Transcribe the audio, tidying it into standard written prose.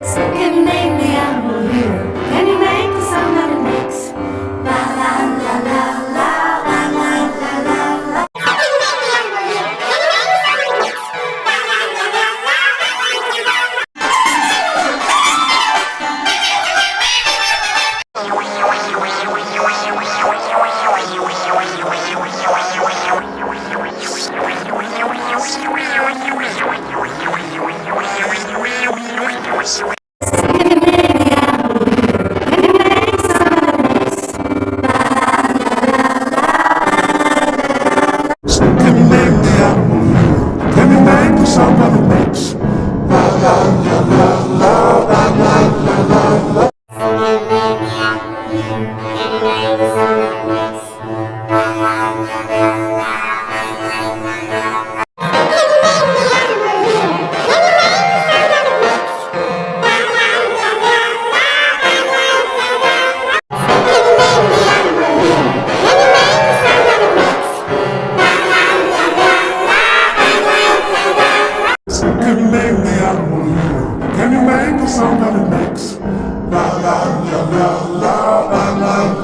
Can you name the animal here? Can you make the sound that it makes? La la la la la la la la la la. Can you name the animal here? Can you make the sound that it makes? La la la la la la la la la la. Can you name the animal here? Can you make the sound that it makes? La la la la la la la.